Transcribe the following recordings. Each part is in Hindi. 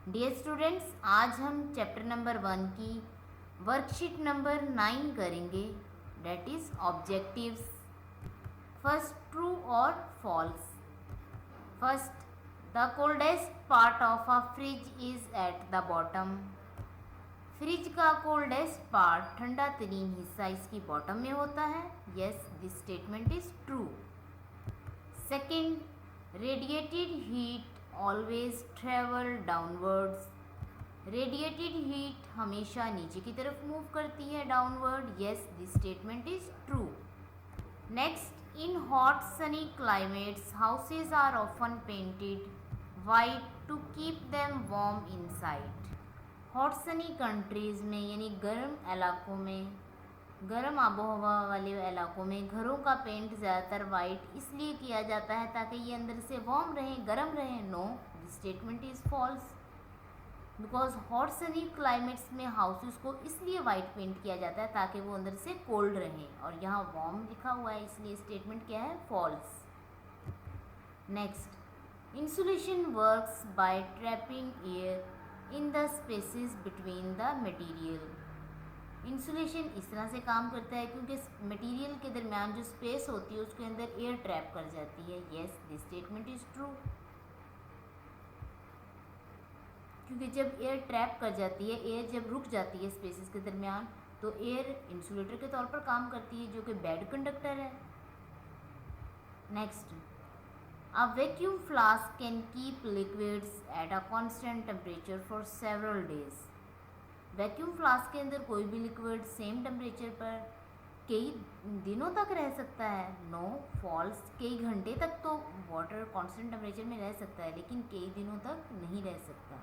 डियर स्टूडेंट्स, आज हम चैप्टर नंबर 1 की वर्कशीट नंबर 9 करेंगे, that is objectives. First, true और false. First, the coldest part of a fridge is at the bottom. Fridge का कोल्डेस्ट पार्ट, ठंडा तरीन हिस्सा, इसकी बॉटम में होता है। Yes, this statement is true. Second, radiated heat always travel downwards. Radiated heat हमेशा नीचे की तरफ मूव करती है, downward. Yes, this statement is true. Next, in hot sunny climates houses are often painted white to keep them warm inside. Hot sunny countries में यानी गर्म इलाकों में, गर्म आबोहवा वाले इलाकों में घरों का पेंट ज़्यादातर वाइट इसलिए किया जाता है ताकि ये अंदर से वार्म रहें, गर्म रहें। No, this statement is false. Because hot sunny climates में हाउसेस को इसलिए वाइट पेंट किया जाता है ताकि वो अंदर से कोल्ड रहें, और यहाँ वार्म लिखा हुआ है, इसलिए स्टेटमेंट क्या है? False. Next, insulation works by trapping air in the spaces between the material. Insulation इस तरह से काम करता है क्योंकि मटेरियल के दरमियान जो स्पेस होती है उसके अंदर एयर ट्रैप कर जाती है। Yes, this statement is true. क्योंकि जब एयर ट्रैप कर जाती है, एयर जब रुक जाती है स्पेसेस के दरमियान, तो एयर इंसुलेटर के तौर पर काम करती है, जो कि बैड कंडक्टर है। Next, a vacuum flask can keep liquids at a constant temperature for several days. Vacuum flask के अंदर कोई भी लिक्विड सेम टेम्परेचर पर कई दिनों तक रह सकता है। No, false. कई घंटे तक तो वाटर कांस्टेंट टेम्परेचर में रह सकता है, लेकिन कई दिनों तक नहीं रह सकता।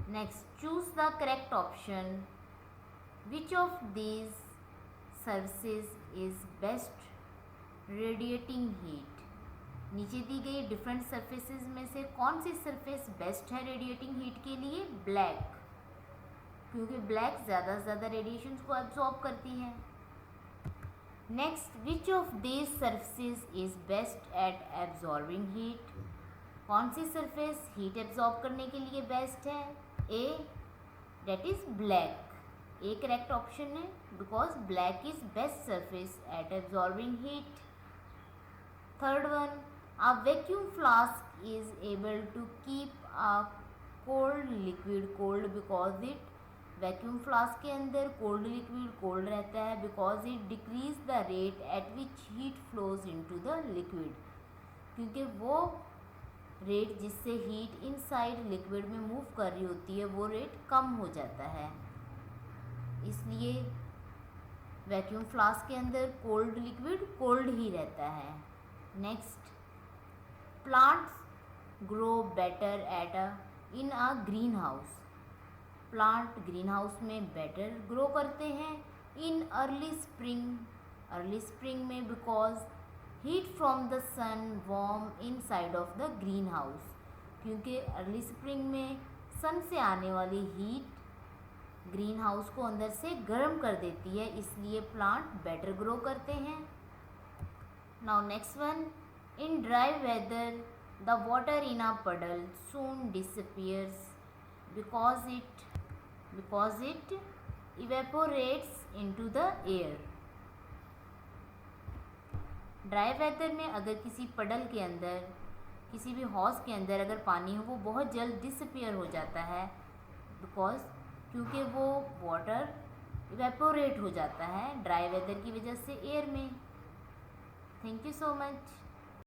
Next, choose the correct option. Which of these services is best radiating heat. नीचे दी गई डिफरेंट सरफेसेस में से कौन सी सरफेस बेस्ट है रेडिएटिंग हीट के लिए? ब्लैक, क्योंकि ब्लैक ज़्यादा से ज़्यादा रेडिएशन को एब्जॉर्ब करती है। Next, which of these surfaces is best at absorbing heat. कौन सी सरफेस हीट एब्जॉर्ब करने के लिए बेस्ट है? A, that is black. A correct option है, because black is best surface at absorbing heat. Third one, a vacuum flask is able to keep a cold liquid cold because it, vacuum flask के अंदर कोल्ड लिक्विड कोल्ड रहता है because it decrease the rate at which heat flows into the liquid, क्योंकि वो रेट जिससे हीट इनसाइड लिक्विड में मूव कर रही होती है वो रेट कम हो जाता है, इसलिए वैक्यूम फ्लास्क के अंदर कोल्ड लिक्विड कोल्ड ही रहता है। Next, plants grow better in a greenhouse. Plant greenhouse में बेटर ग्रो करते हैं इन अर्ली स्प्रिंग में, because heat from the sun warm inside of the greenhouse, क्योंकि अर्ली स्प्रिंग में सन से आने वाली हीट ग्रीन हाउस को अंदर से गर्म कर देती है, इसलिए प्लांट बेटर ग्रो करते हैं। Now next one, in dry weather the water in a puddle soon disappears because it evaporates into the air। Dry weather में अगर किसी पडल के अंदर, किसी भी हौज के अंदर अगर पानी हो, वो बहुत जल्द डिसअपियर हो जाता है, बिकॉज क्योंकि वो वाटर इवेपोरेट हो जाता है ड्राई वेदर की वजह से एयर में। Thank you so much.